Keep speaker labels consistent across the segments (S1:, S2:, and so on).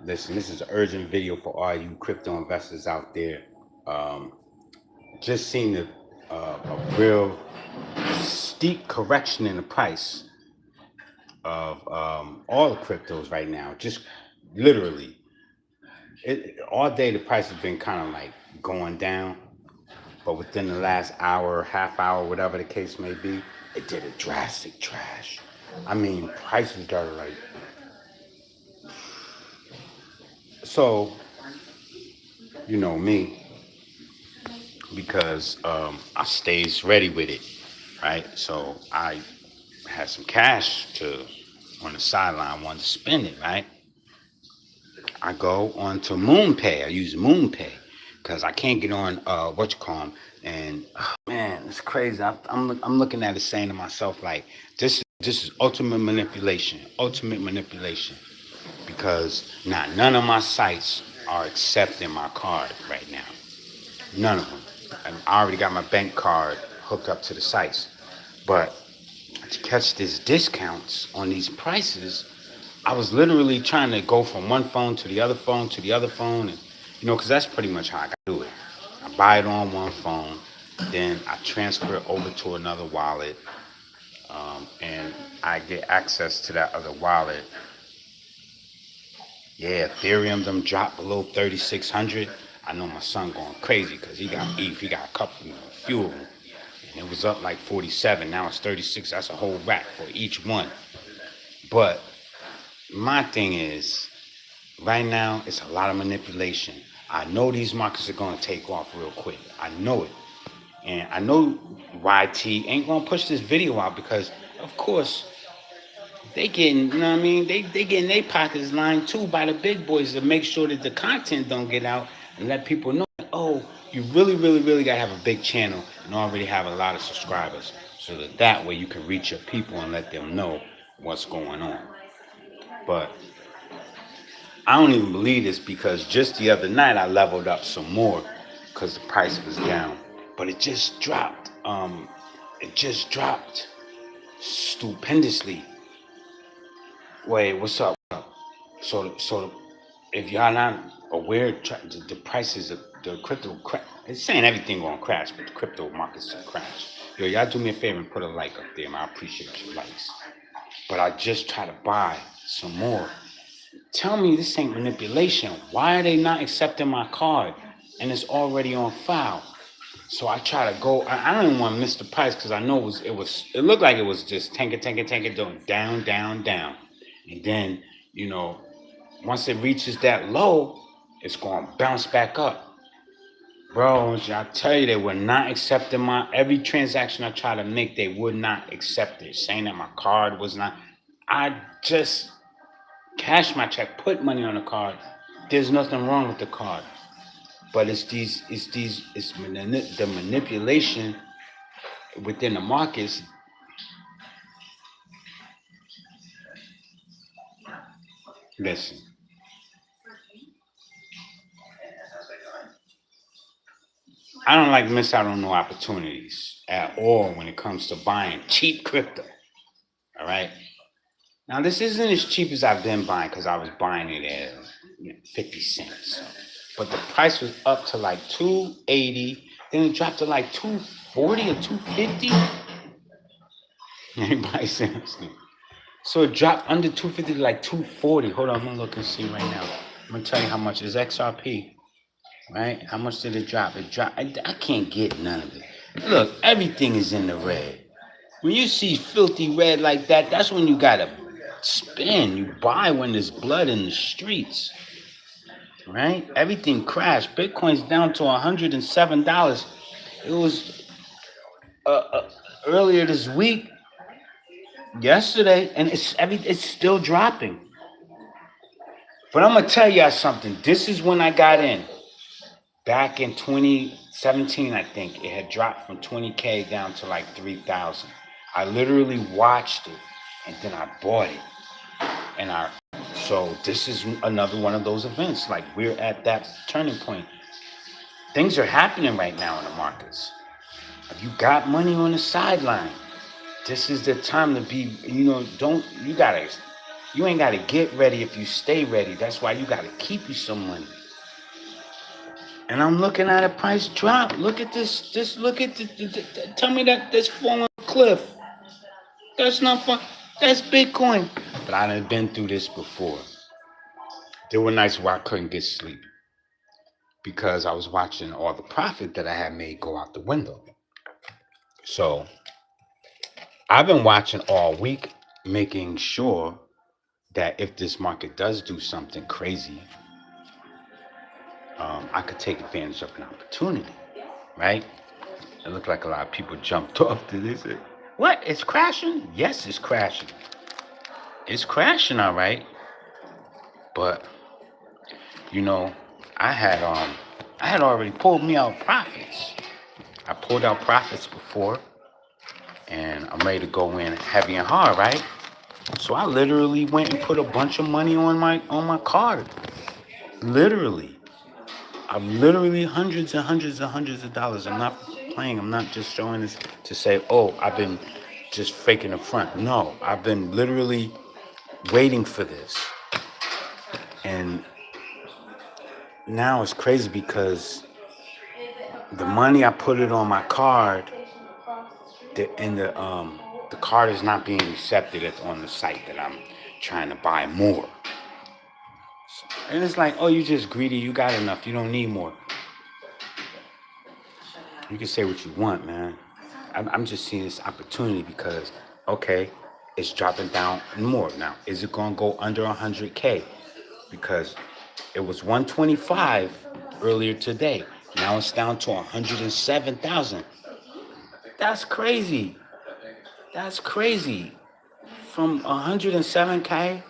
S1: Listen, this is an urgent video for all you crypto investors out there. Um, just seen a real steep correction in the price of all the cryptos right now. Just literally, all day the price has been kind of like going down, but within the last hour, half hour, whatever the case may be, it did a drastic crash. I mean, prices started like so. You know me, because I stays ready with it, right? So I had some cash to on the sideline, wanted to spend it, right? I go on to MoonPay. I use MoonPay because I can't get on what you call them, and man, it's crazy. I'm looking at it, saying to myself like, this is ultimate manipulation, because now none of my sites are accepting my card right now. None of them. And I already got my bank card hooked up to the sites. But to catch these discounts on these prices, I was literally trying to go from one phone to the other phone to the other phone. And, because that's pretty much how I do it. I buy it on one phone, then I transfer it over to another wallet, and I get access to that other wallet. Yeah, Ethereum them dropped below 3,600. I know my son going crazy because he got ETH. He got a couple, few of them, and it was up like 47. Now it's 36. That's a whole rack for each one. But my thing is, right now it's a lot of manipulation. I know these markets are going to take off real quick. I know it, and I know YT ain't going to push this video out because, of course, they getting, you know what I mean? They getting their pockets lined too by the big boys to make sure that the content don't get out and let people know, oh, you really, really, really gotta have a big channel and already have a lot of subscribers, so that way you can reach your people and let them know what's going on. But I don't even believe this, because just the other night I leveled up some more because the price was down, but it just dropped. It just dropped stupendously. Wait, what's up? So if y'all not aware, the prices of the crypto crash. It's saying everything gonna crash, but the crypto markets will crash. Yo, y'all do me a favor and put a like up there, man. I appreciate your likes. But I just try to buy some more. Tell me this ain't manipulation. Why are they not accepting my card and it's already on file? So I try to go. I don't even want to miss the price because I know it looked like it was just tanking, down, down, down, and then once it reaches that low, it's going to bounce back up. Bro, I tell you, they were not accepting every transaction I try to make, they would not accept it, saying that my card was not. I just cashed my check, put money on the card. There's nothing wrong with the card. But it's the manipulation within the markets. Listen, I don't like miss out on no opportunities at all when it comes to buying cheap crypto. All right. Now this isn't as cheap as I've been buying, because I was buying it at 50 cents. But the price was up to like 280, then it dropped to like 240 or 250. Anybody saying this? So it dropped under 250 to like 240. Hold on, I'm gonna look and see right now. I'm gonna tell you how much is XRP. Right? How much did it drop? It dropped. I can't get none of it. Look, everything is in the red. When you see filthy red like that, that's when you gotta spin. You buy when there's blood in the streets. Right? Everything crashed. Bitcoin's down to $107. It was earlier this week, yesterday, and it's still dropping. But I'm gonna tell y'all something. This is when I got in. Back in 2017, I think it had dropped from 20K down to like 3,000. I literally watched it and then I bought it. So this is another one of those events. Like, we're at that turning point. Things are happening right now in the markets. If you got money on the sideline, this is the time to be, You ain't got to get ready if you stay ready. That's why you got to keep you some money. And I'm looking at a price drop. Look at this. Just look at tell me that this falling cliff. That's not fun. That's Bitcoin. But I done been through this before. There were nights where I couldn't get sleep because I was watching all the profit that I had made go out the window. So I've been watching all week, making sure that if this market does do something crazy, I could take advantage of an opportunity, right? It looked like a lot of people jumped off to this. What? It's crashing? Yes, it's crashing. It's crashing, all right. But you know, I had I had already pulled me out profits. I pulled out profits before, and I'm ready to go in heavy and hard, right? So I literally went and put a bunch of money on my card. Literally. I'm literally hundreds and hundreds and hundreds of dollars. I'm not playing. I'm not just showing this to say, oh, I've been just faking the front. No, I've been literally waiting for this. And now it's crazy because the money I put it on my card, the card is not being accepted on the site that I'm trying to buy more. And it's like, oh, you just greedy. You got enough. You don't need more. You can say what you want, man. I'm just seeing this opportunity because, okay, it's dropping down more. Now, is it going to go under 100K? Because it was 125 earlier today. Now it's down to 107,000. That's crazy. That's crazy. From 107K,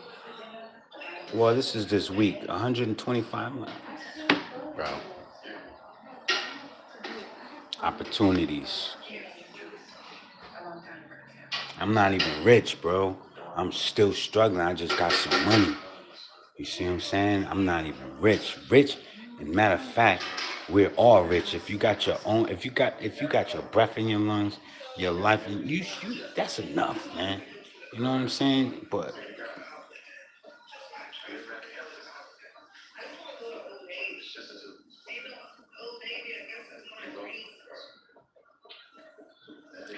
S1: well, this is this week, 125. Bro, opportunities. I'm not even rich, bro. I'm still struggling. I just got some money. You see what I'm saying? I'm not even rich. Rich, and matter of fact, we're all rich. If you got your own, if you got your breath in your lungs, your life, you that's enough, man. You know what I'm saying? But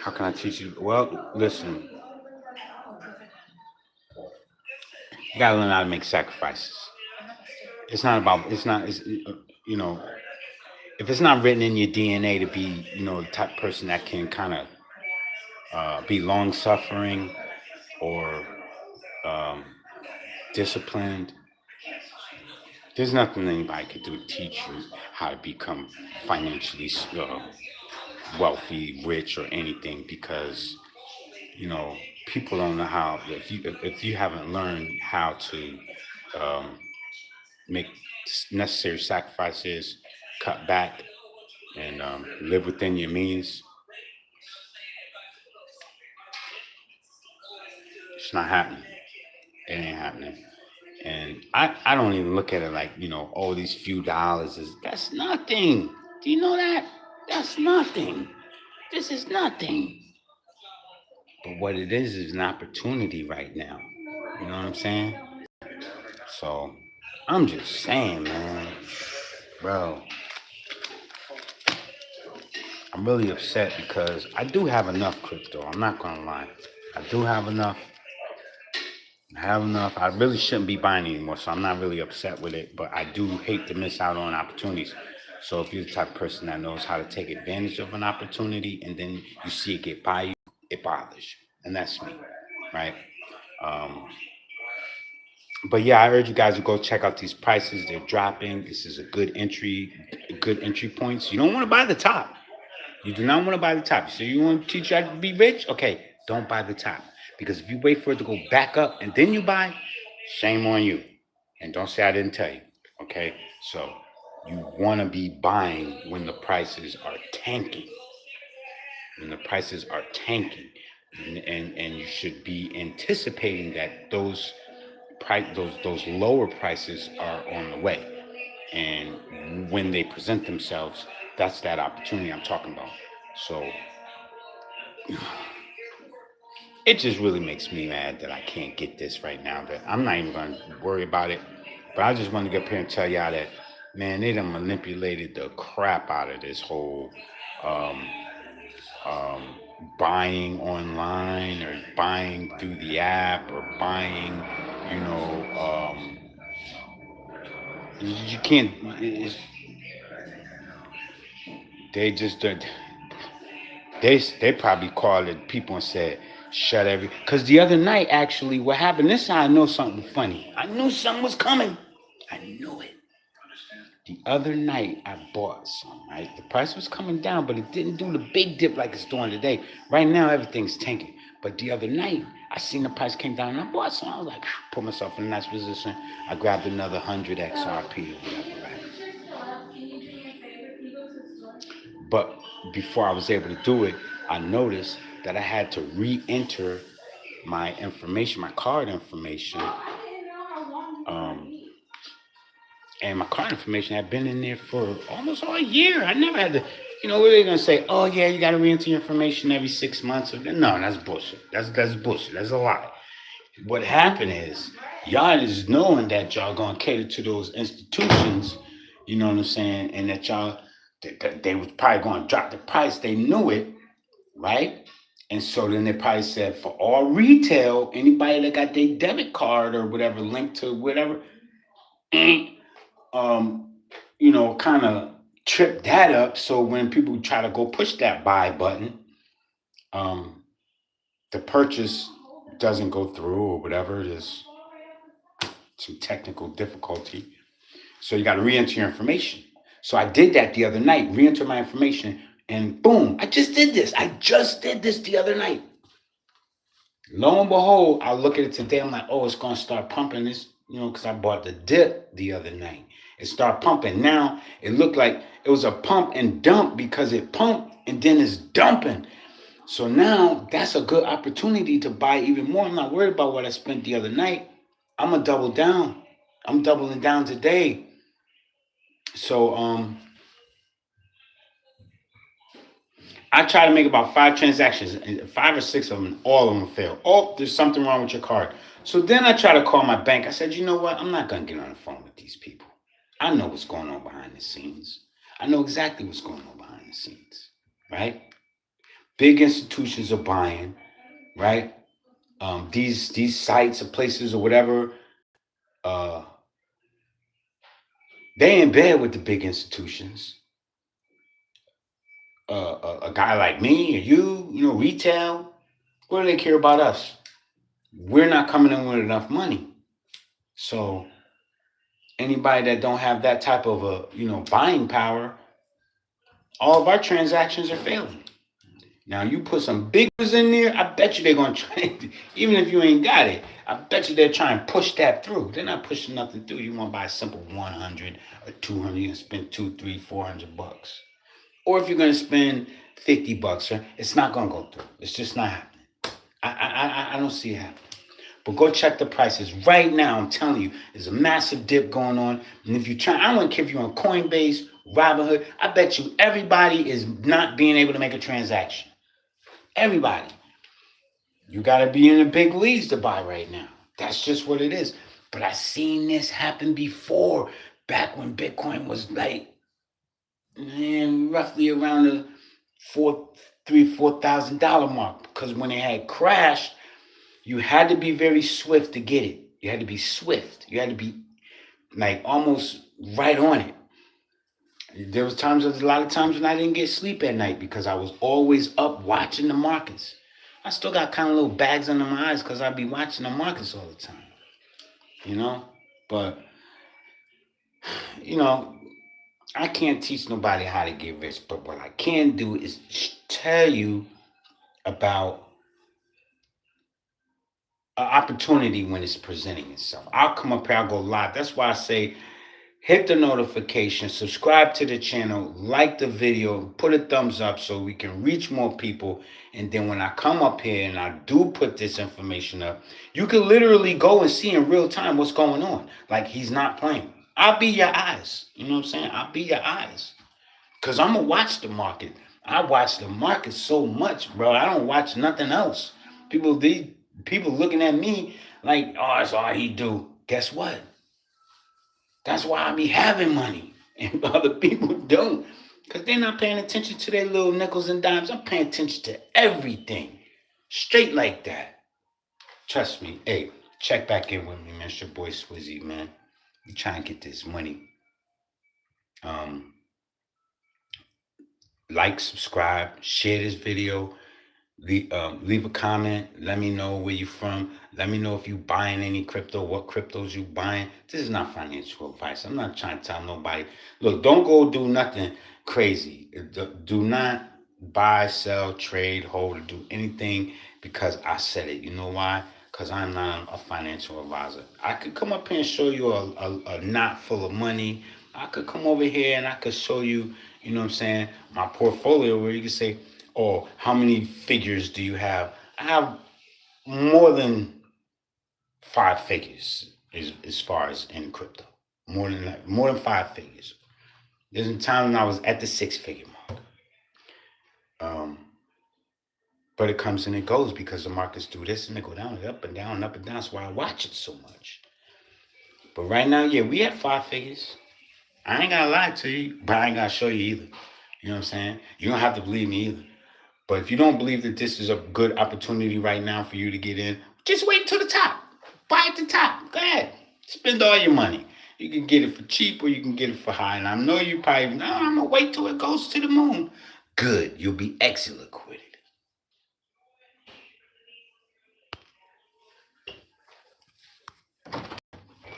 S1: how can I teach you? Well, listen, you gotta learn how to make sacrifices. It's not about. It's not. It's you know. If it's not written in your DNA to be, the type of person that can kind of be long suffering or um, disciplined, there's nothing anybody could do to teach you how to become financially wealthy, rich, or anything because you know people don't know how. If you haven't learned how to um, make necessary sacrifices, cut back, and live within your means, it's not happening. It ain't happening. And I don't even look at it like, oh, these few dollars that's nothing. Do you know that? That's nothing. This is nothing. But what it is an opportunity right now. You know what I'm saying? So I'm just saying, man, bro, I'm really upset because I do have enough crypto. I'm not gonna lie. I do have enough. I have enough. I really shouldn't be buying anymore, so I'm not really upset with it. But I do hate to miss out on opportunities. So if you're the type of person that knows how to take advantage of an opportunity and then you see it get by you, it bothers you, and that's me, right? Um, but yeah, I urge you guys to go check out these prices. They're dropping. This is a good entry points. You don't want to buy the top. You do not want to buy the top. So you want to teach you how to be rich? Okay, don't buy the top. Because if you wait for it to go back up and then you buy, shame on you. And don't say I didn't tell you. Okay? So you want to be buying when the prices are tanking. When the prices are tanking. And you should be anticipating that those lower prices are on the way. And when they present themselves, that's that opportunity I'm talking about. So it just really makes me mad that I can't get this right now. That I'm not even going to worry about it. But I just want to get up here and tell y'all that, man, they done manipulated the crap out of this whole um, um, buying online or buying through the app or buying, you know, you can't. They just they probably called the people and said shut every. Because the other night, actually, what happened? This is how I know something funny. I knew something was coming. I knew it. The other night, I bought some. Right, the price was coming down, but it didn't do the big dip like it's doing today. Right now, everything's tanking. But the other night, I seen the price came down, and I bought some. I was like, put myself in a nice position. I grabbed another 100 XRP or whatever. Right. But before I was able to do it, I noticed that I had to re-enter my information, my card information. Um, and my card information had been in there for almost all year. I never had to, what are they gonna say? Oh yeah, you gotta re-enter your information every 6 months. No, that's bullshit. That's bullshit. That's a lie. What happened is y'all is knowing that y'all gonna cater to those institutions, you know what I'm saying, and that y'all they was probably gonna drop the price. They knew it, right? And so then they probably said for all retail, anybody that got their debit card or whatever linked to whatever, um, kind of trip that up. So when people try to go push that buy button, um, the purchase doesn't go through or whatever. There's some technical difficulty. So you got to re-enter your information. So I did that the other night, re-enter my information, and boom, I just did this. I just did this the other night. Lo and behold, I look at it today. I'm like, oh, it's going to start pumping this, because I bought the dip the other night. It started pumping. Now it looked like it was a pump and dump because it pumped and then it's dumping. So now that's a good opportunity to buy even more. I'm not worried about what I spent the other night. I'm going to double down. I'm doubling down today. So I try to make about 5 transactions, and 5 or 6 of them, all of them fail. Oh, there's something wrong with your card. So then I try to call my bank. I said, you know what? I'm not going to get on the phone with these people. I know what's going on behind the scenes. I know exactly what's going on behind the scenes, right? Big institutions are buying, right? These sites or places or whatever, uh, they in bed with the big institutions. A guy like me or you, retail, what do they care about us? We're not coming in with enough money. So anybody that don't have that type of buying power, all of our transactions are failing. Now you put some big ones in there, I bet you they're gonna try. Even if you ain't got it, I bet you they're trying to push that through. They're not pushing nothing through. You want to buy a simple 100 or 200, you can spend 2, 3, 400 bucks. Or if you're gonna spend $50, it's not gonna go through. It's just not happening. I don't see it happening. But go check the prices right now. I'm telling you, there's a massive dip going on. And if you try, I don't care if you're on Coinbase, Robinhood. I bet you everybody is not being able to make a transaction. Everybody. You got to be in the big leagues to buy right now. That's just what it is. But I seen this happen before, back when Bitcoin was like, roughly around the $4,000 mark. Because when it had crashed, you had to be very swift to get it. You had to be swift. You had to be like almost right on it. There was a lot of times when I didn't get sleep at night because I was always up watching the markets. I still got kind of little bags under my eyes because I'd be watching the markets all the time. But, I can't teach nobody how to get rich. But what I can do is tell you about an opportunity when it's presenting itself. I'll come up here, I'll go live. That's why I say hit the notification, subscribe to the channel, like the video, put a thumbs up so we can reach more people. And then when I come up here and I do put this information up, you can literally go and see in real time what's going on. Like he's not playing. I'll be your eyes. You know what I'm saying? I'll be your eyes. Because I'm going to watch the market. I watch the market so much, bro. I don't watch nothing else. People looking at me like, oh, that's all he do. Guess what? That's why I be having money, and other people don't, because they're not paying attention to their little nickels and dimes. I'm paying attention to everything, straight like that. Trust me. Hey, check back in with me, man. It's your boy Swizzy, man. We trying to get this money. Um, like, subscribe, share this video. Leave a comment. Let me know where you from. Let me know if you buying any crypto, what cryptos you buying. This is not financial advice. I'm not trying to tell nobody. Look, don't go do nothing crazy. Do not buy, sell, trade, hold, or do anything because I said it. You know why? Because I'm not a financial advisor. I could come up here and show you a knot full of money. I could come over here and I could show you, you know what I'm saying, my portfolio where you can say, or how many figures do you have? I have more than 5 figures as far as in crypto. More than that, more than 5 figures. There's a time when I was at the 6 figure mark. Um, but it comes and it goes because the markets do this and they go down and up and down and up and down. That's why I watch it so much. But right now, yeah, we at 5 figures. I ain't gotta lie to you, but I ain't gotta show you either. You know what I'm saying? You don't have to believe me either. But if you don't believe that this is a good opportunity right now for you to get in, just wait till the top. Buy at the top. Go ahead. Spend all your money. You can get it for cheap or you can get it for high. And I know you probably, no, I'm going to wait till it goes to the moon. Good. You'll be excellent with it.